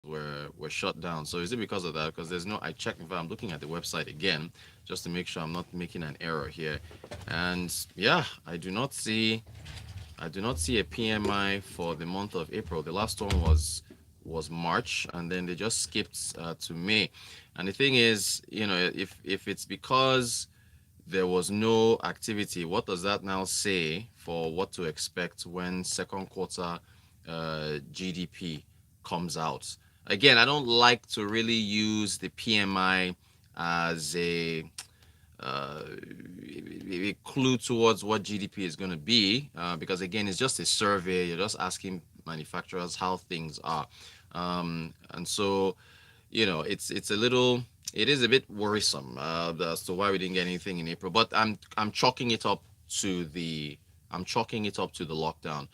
were shut down. So is it because of that? Because there's no, I checked, in fact, I'm looking at the website again just to make sure I'm not making an error here. And yeah, I do not see a PMI for the month of April. The last one was March, and then they just skipped to May. And the thing is, if it's because there was no activity, what does that now say for what to expect when second quarter GDP comes out? Again, I don't like to really use the PMI as a clue towards what GDP is going to be, because again, it's just a survey. You're just asking manufacturers how things are, and so it is a bit worrisome as to why we didn't get anything in April. But I'm chalking it up to the lockdown.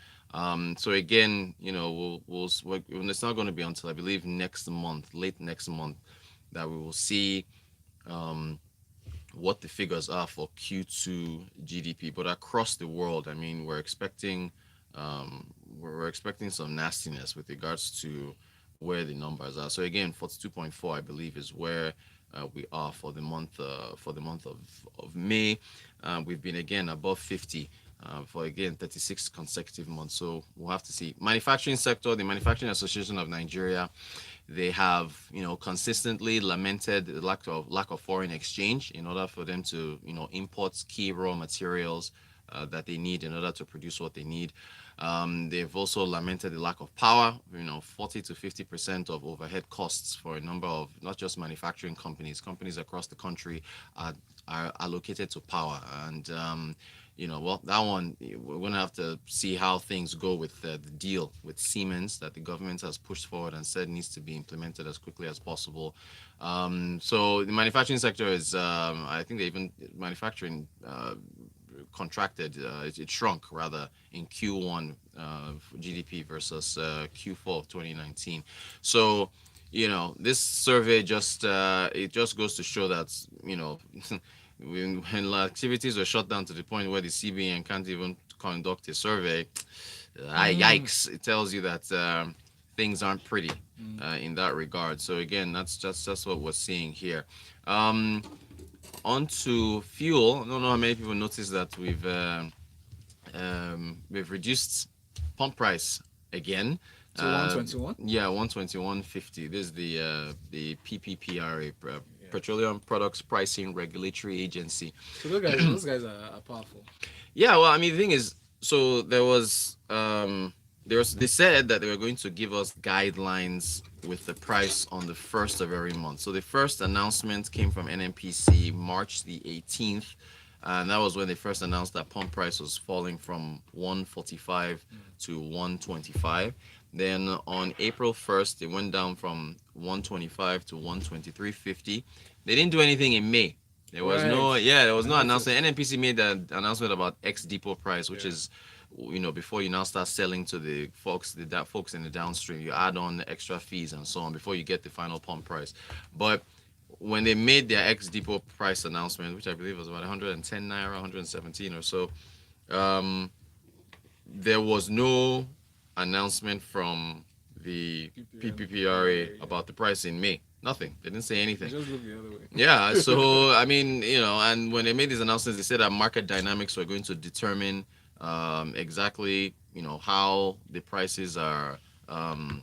So again, it's not going to be until I believe next month, late next month, that we will see um, what the figures are for Q2 GDP. But across the world, I mean, we're expecting some nastiness with regards to where the numbers are. So again, 42.4, I believe, is where we are for the month of May. We've been again above 50 for again 36 consecutive months. So we'll have to see. Manufacturing sector, the Manufacturing Association of Nigeria, they have consistently lamented the lack of foreign exchange in order for them to import key raw materials that they need in order to produce what they need. They've also lamented the lack of power. 40 to 50% of overhead costs for a number of not just manufacturing companies across the country are allocated to power. And well, that one, we're going to have to see how things go with the deal with Siemens that the government has pushed forward and said needs to be implemented as quickly as possible. So the manufacturing sector is, I think they even manufacturing contracted, it shrunk rather in Q1 GDP versus Q4 of 2019. So, this survey it just goes to show that, when activities were shut down to the point where the CBN can't even conduct a survey, yikes! It tells you that things aren't pretty in that regard. So again, that's what we're seeing here. On to fuel. I don't know how many people noticed that we've reduced pump price again. To 121. Yeah, 121.50. This is the PPPRA, Yeah. Petroleum Products Pricing Regulatory Agency. So those guys are powerful. Yeah, well, I mean, the thing is, so they said that they were going to give us guidelines with the price on the first of every month. So the first announcement came from NNPC March the 18th, and that was when they first announced that pump price was falling from 145 to 125. Then on April 1st, it went down from 125 to 123.50. They didn't do anything in May. Right. There was I no noticed. announcement. NNPC made an announcement about ex depot price, which Yeah. is, before you now start selling to the folks in the downstream, you add on the extra fees and so on before you get the final pump price. But when they made their ex depot price announcement, which I believe was about 110 naira, 117 or so, um, there was no announcement from the PPPRA PPMI. about the price in May. Nothing. They didn't say They anything. just look the other Yeah, way. so I mean, and when they made these announcements, they said that market dynamics were going to determine exactly, how the prices are um,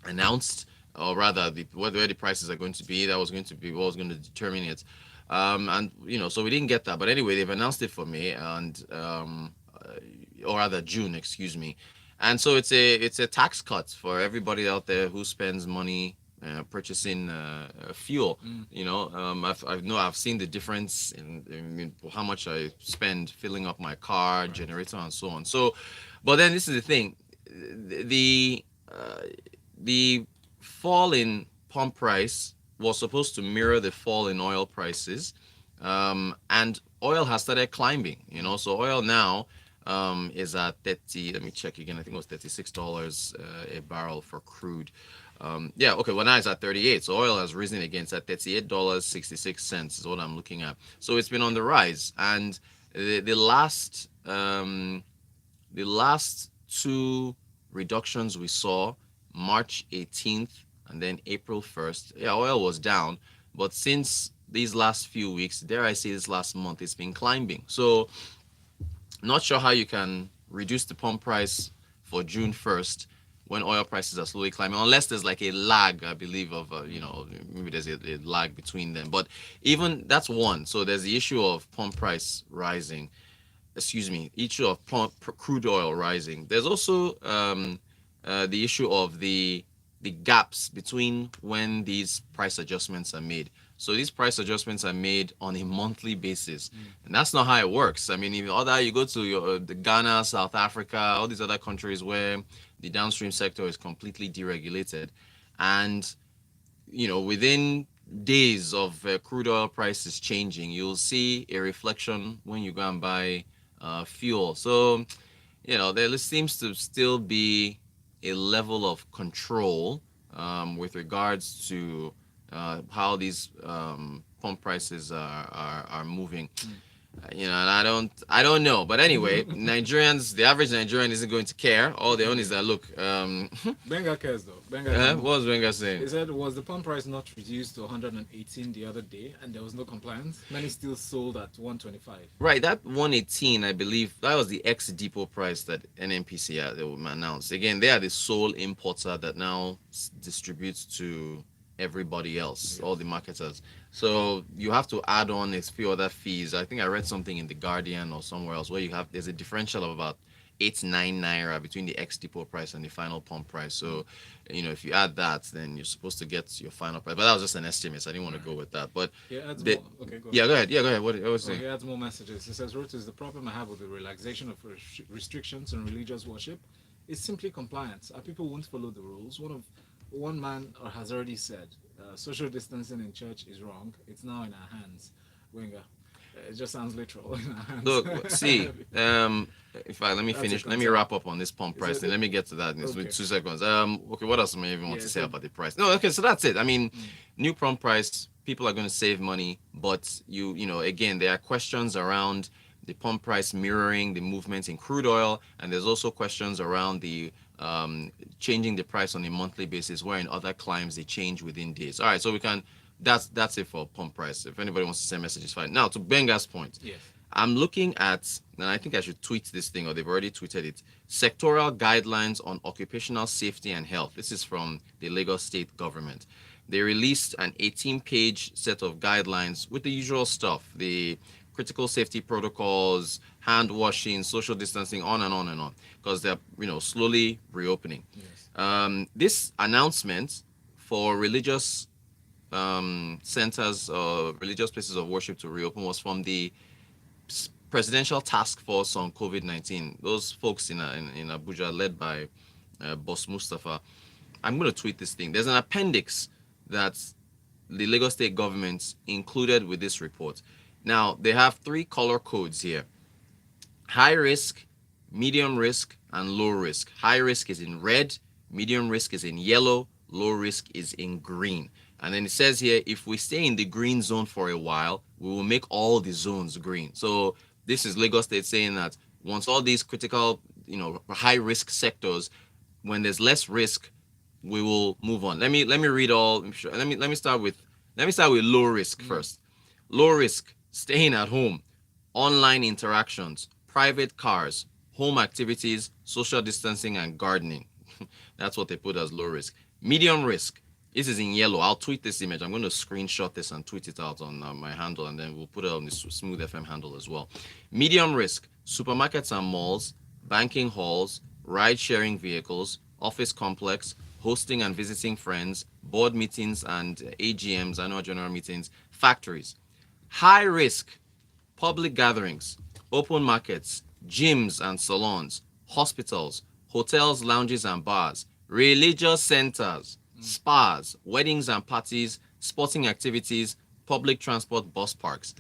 announced, or rather, where the prices are going to be. That was going to be what was going to determine it. And so we didn't get that. But anyway, they've announced it for May and or rather June, excuse me. And so it's a tax cut for everybody out there who spends money purchasing fuel. Mm. I've seen the difference in how much I spend filling up my car, Right. generator, and so on. So, but then this is the thing, the uh, the fall in pump price was supposed to mirror the fall in oil prices, and oil has started climbing. So oil now is at 30. Let me check again. I think it was $36 a barrel for crude. Yeah, okay. Well, now it's at 38. So oil has risen again. It's at $38.66 is what I'm looking at. So it's been on the rise, and the last two reductions we saw March 18th, and then April 1st. Yeah, oil was down, but since these last few weeks, dare I say this last month, it's been climbing. So not sure how you can reduce the pump price for June 1st when oil prices are slowly climbing, unless there's like a lag, I believe, of, maybe there's a lag between them. But even that's one. So there's the issue of pump price rising, excuse me, issue of crude oil rising. There's also the issue of the gaps between when these price adjustments are made. So these price adjustments are made on a monthly basis, and that's not how it works. I mean, if other you go to the Ghana, South Africa, all these other countries where the downstream sector is completely deregulated, and within days of crude oil prices changing, you'll see a reflection when you go and buy fuel. So there seems to still be a level of control with regards to how these pump prices are moving. And I don't know. But anyway, Nigerians, the average Nigerian isn't going to care. All they own is that look. Benga cares though. Benga can What was Wenger He saying? said, was the pump price not reduced to 118 the other day and there was no compliance? Many still sold at 125. Right, that 118, I believe, that was the ex-depot price that NNPC announced. Again, they are the sole importer that now distributes to everybody else, all the marketers. So you have to add on a few other fees. I think I read something in the Guardian or somewhere else where there's a differential of about 8 to 9 naira between the ex-depot price and the final pump price. So, if you add that, then you're supposed to get your final price. But that was just an estimate. So I didn't want to go with that. But He adds the, more. Okay, go yeah, ahead. go ahead. Yeah, go ahead. What was Oh, it? he adds more messages. He says, Reuters, the problem I have with the relaxation of restrictions on religious worship is simply compliance. Our people won't follow the rules. One man has already said, social distancing in church is wrong. It's now in our hands. Wenger. It just sounds literal. In our hands. Look, see, if I let me That's a finish, let me concern. wrap up on this pump Is price that thing. it? Let me get to that in Okay. 2 seconds. Okay, what else am I even want Yeah, to say so about the price? No, okay, so that's it. I mean, new pump price, people are going to save money, but again, there are questions around the pump price mirroring the movements in crude oil, and there's also questions around the changing the price on a monthly basis, where in other climes they change within days. All right, so we can. That's it for pump price. If anybody wants to send messages, fine. Now to Benga's point. yes. I'm looking at, and I think I should tweet this thing, or they've already tweeted it, sectoral guidelines on occupational safety and health. This is from the Lagos state government. They released an 18-page set of guidelines with the usual stuff, the critical safety protocols, hand washing, social distancing, on and on and on, because they're slowly reopening. Yes. This announcement for religious centers or religious places of worship to reopen was from the presidential task force on COVID-19. Those folks in Abuja, led by Boss Mustafa. I'm going to tweet this thing. There's an appendix that the Lagos state government included with this report. Now, they have 3 color codes here: high risk, medium risk, and low risk. High risk is in red, medium risk is in yellow, low risk is in green. And then it says here, if we stay in the green zone for a while, we will make all the zones green. So this is Lagos State saying that once all these critical, high risk sectors, when there's less risk, we will move on. Let me read all. Let me start with low risk first. Low risk: staying at home, online interactions, private cars, home activities, social distancing, and gardening. That's what they put as low risk. Medium risk: this is in yellow. I'll tweet this image. I'm going to screenshot this and tweet it out on my handle, and then we'll put it on the Smooth FM handle as well. Medium risk: supermarkets and malls, banking halls, ride sharing vehicles, office complex, hosting and visiting friends, board meetings and AGMs, annual general meetings, factories. High risk: public gatherings, open markets, gyms and salons, hospitals, hotels, lounges and bars, religious centers, spas, weddings and parties, sporting activities, public transport, bus parks.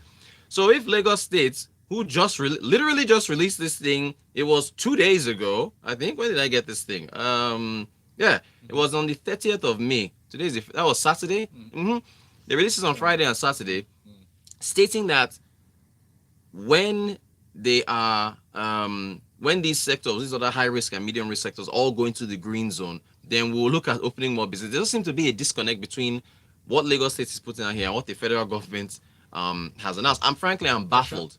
So if Lagos State, who just literally just released this thing, it was 2 days ago, I think. When did I get this thing? Yeah, it was on the 30th of May. That was Saturday. They released this on Friday and Saturday, stating that when they are when these sectors, these other high risk and medium risk sectors, all go into the green zone, then we'll look at opening more business. There does seem to be a disconnect between what Lagos State is putting out here and what the federal government has announced. I'm Pressure, baffled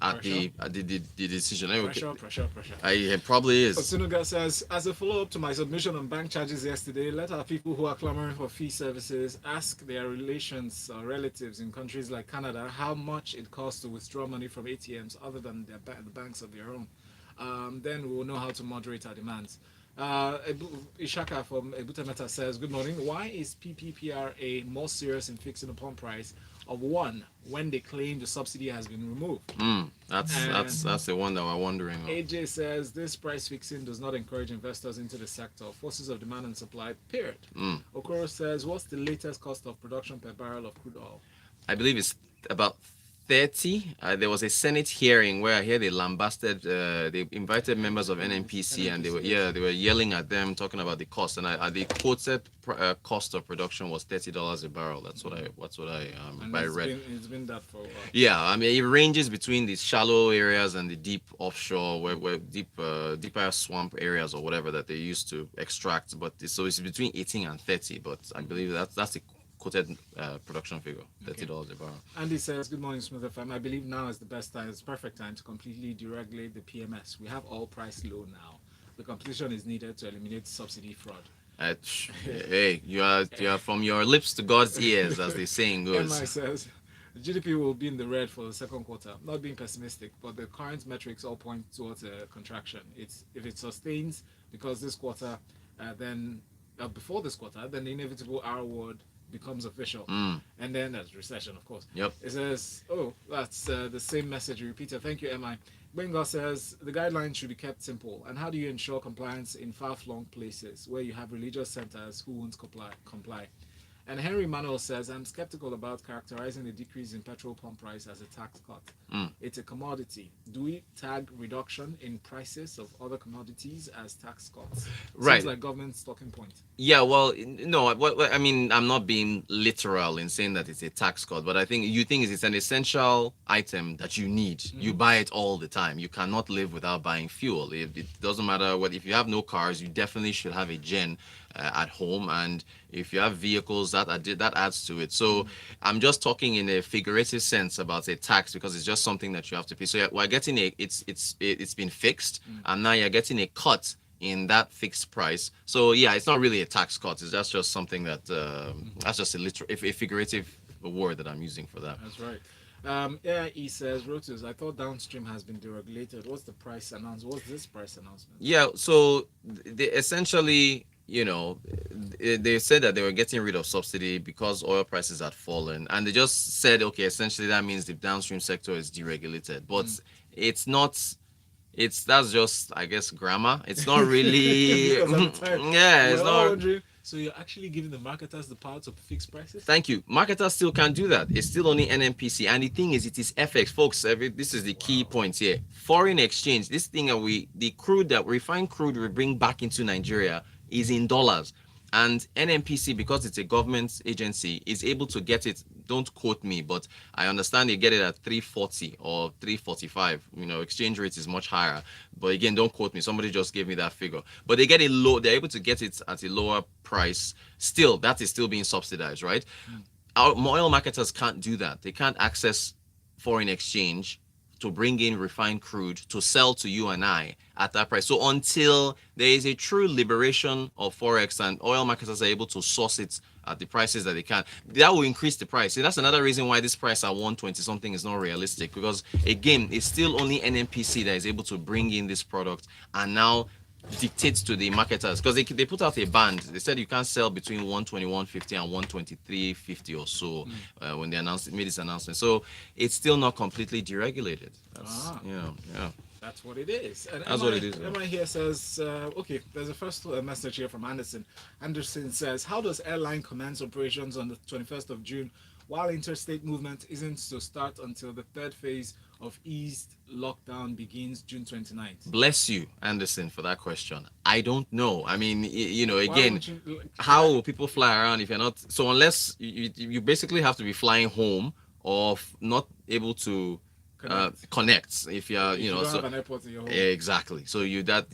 at pressure, the decision. Okay, pressure, pressure, pressure. it probably is. Osunuga says, as a follow-up to my submission on bank charges yesterday, let our people who are clamoring for fee services ask their relations or relatives in countries like Canada how much it costs to withdraw money from ATMs other than the banks of their own. Then we will know how to moderate our demands. Ishaka from Ebutameta says, good morning. Why is PPPRA more serious in fixing a pump price of one when they claim the subsidy has been removed? That's And that's the one that we're wondering of. AJ says this price fixing does not encourage investors into the sector. Forces of demand and supply, period. Okoro says, what's the latest cost of production per barrel of crude oil? I believe it's about 30. There was a Senate hearing where I hear they lambasted, they invited members of NNPC, and they were yelling at them, talking about the cost. And the quoted cost of production was $30 a barrel. That's what I read. It's been that for a while. Yeah, I mean it ranges between the shallow areas and the deep offshore, where deeper swamp areas or whatever that they used to extract. But so it's between 18 and 30. But I believe that's the quoted production figure, $30 a barrel. Andy says, good morning, Smooth FM. I believe now is the best time, it's perfect time to completely deregulate the PMS. We have all price low now. The competition is needed to eliminate subsidy fraud. Hey, you are from your lips to God's ears, as the saying MI goes. says, GDP will be in the red for the second quarter. Not being pessimistic, but the current metrics all point towards a contraction. If it sustains, because this quarter, then before this quarter, then the inevitable R word becomes official, and then there's recession, of course. Yep. It says, oh, that's the same message repeated. Thank you, MI. Bengal says the guidelines should be kept simple. And how do you ensure compliance in far-flung places where you have religious centers who won't comply? And Henry Manuel says, I'm skeptical about characterizing the decrease in petrol pump price as a tax cut. It's a commodity. Do we tag reduction in prices of other commodities as tax cuts? Right. Seems like government's talking point. Yeah, well, no, I mean, I'm not being literal in saying that it's a tax cut, but I think it's an essential item that you need. You buy it all the time. You cannot live without buying fuel. It doesn't matter what, if you have no cars, you definitely should have a gen at home, and if you have vehicles, that adds to it. So I'm just talking in a figurative sense about a tax, because it's just something that you have to pay. So we're getting it's been fixed, and now you're getting a cut in that fixed price. So yeah, it's not really a tax cut. It's just something that that's just a figurative word that I'm using for that. That's right. Yeah, he says, Rotus, I thought downstream has been deregulated. What's the price announcement? What's this price announcement? Yeah, so they essentially, they said that they were getting rid of subsidy because oil prices had fallen, and they just said, okay, essentially that means the downstream sector is deregulated, but it's not. That's just, I guess, grammar. It's not really. Yeah, it's not. Wondering, so you're actually giving the marketers the power to fix prices? Thank you. Marketers still can't do that. It's still only NNPC, and the thing is, it is FX, folks. This is the key point here. Foreign exchange. This thing the crude that refined crude we bring back into Nigeria is in dollars. And NNPC, because it's a government agency, is able to get it. Don't quote me, but I understand they get it at 340 or 345. Exchange rate is much higher. But again, don't quote me. Somebody just gave me that figure. But they get it low. They're able to get it at a lower price. Still, that is still being subsidized, right? Our oil marketers can't do that. They can't access foreign exchange to bring in refined crude to sell to you and I at that price. So until there is a true liberation of forex and oil marketers are able to source it at the prices that they can, that will increase the price. So that's another reason why this price at 120 something is not realistic, because again, it's still only NNPC that is able to bring in this product and now dictates to the marketers, because they put out a band. They said you can't sell between 120, 150 and 123.50 or so when they made this announcement. So it's still not completely deregulated. That's That's what it is. And that's what it is. Emma here says, okay, there's a first message here from Anderson. Anderson says, how does airline commence operations on the 21st of June while interstate movement isn't to start until the third phase of eased lockdown begins June 29th? Bless you, Anderson, for that question. I don't know. I mean, again, how will people fly around if you're not? So unless you basically have to be flying home or not able to Connect. connects. If you're, If you you know, don't so have an airport in your home. exactly. So you that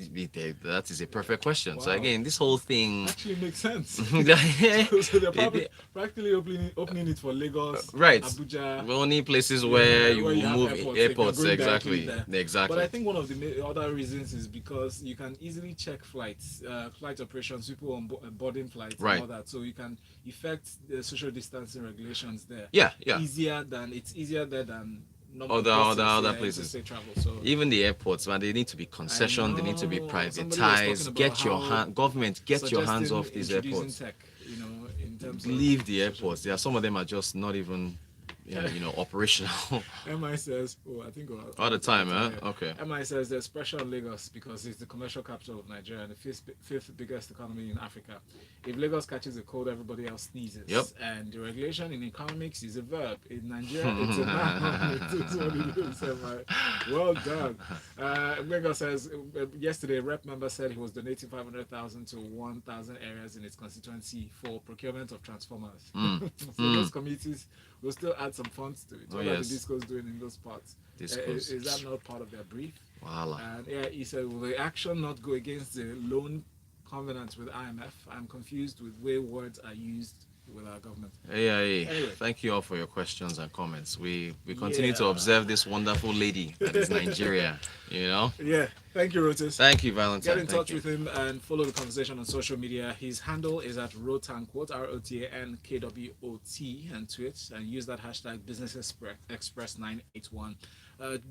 is a perfect question. So Wow. again, this whole thing, Actually makes sense. it, So they're it, practically opening it for Lagos, right. Abuja, Only places where yeah, you where you will have move airports, they can airports, go directly exactly, there. But I exactly. think one of the other reasons is because you can easily check flights, flight operations, people on boarding flights and Right. all that. So you can effect the social distancing regulations there. Yeah, yeah. It's easier there than Other yeah, places. interstate travel. So Even the airports, man, they need to be I concessioned. They need to be know somebody was talking privatized. about Get your how hand, government, get your hands suggesting off these introducing airports. tech, in terms of Leave the social airports. Yeah, some of distancing. them are just not even, yeah, operational MI says, oh, I think all the all the time, time. huh? Yeah. Okay. MI says there's pressure on Lagos because it's the commercial capital of Nigeria and the fifth biggest economy in Africa. If Lagos catches a cold, everybody else Yep. sneezes. And the regulation in economics is a verb. In Nigeria, it's a noun. It is what it is, MI. Well done. Lagos says, yesterday, a rep member said he was donating 500,000 to 1,000 areas in his constituency for procurement of transformers. Mm. So those Mm. committees will still add some funds to it. Oh What are the yes. discos doing in those parts? This Is goes. that not part of their brief? Voila. And yeah, he said, will the action not go against the loan covenants with IMF? I'm confused with where words are used with our government. Hey, Anyway, thank you all for your questions and comments. We continue to yeah. observe this wonderful lady that is Nigeria. You know. Yeah, thank you, Rotis. Thank you, Get Valentine. in Thank touch you. with him and follow the conversation on social media. His handle is at Rotanquote, ROTANKWOT, and tweet, and use that hashtag Business Express 981.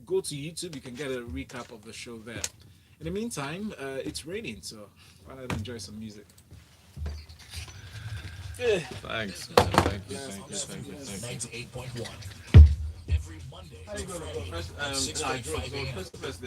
Go to YouTube, you can get a recap of the show there. In the meantime, it's raining, so why not enjoy some music? Thanks. Thank you. Yes, Thank you. yes, Thank you. yes. Thank you. 98.1. Every Monday How you to gonna go Friday first? at 6:35 So a.m. first,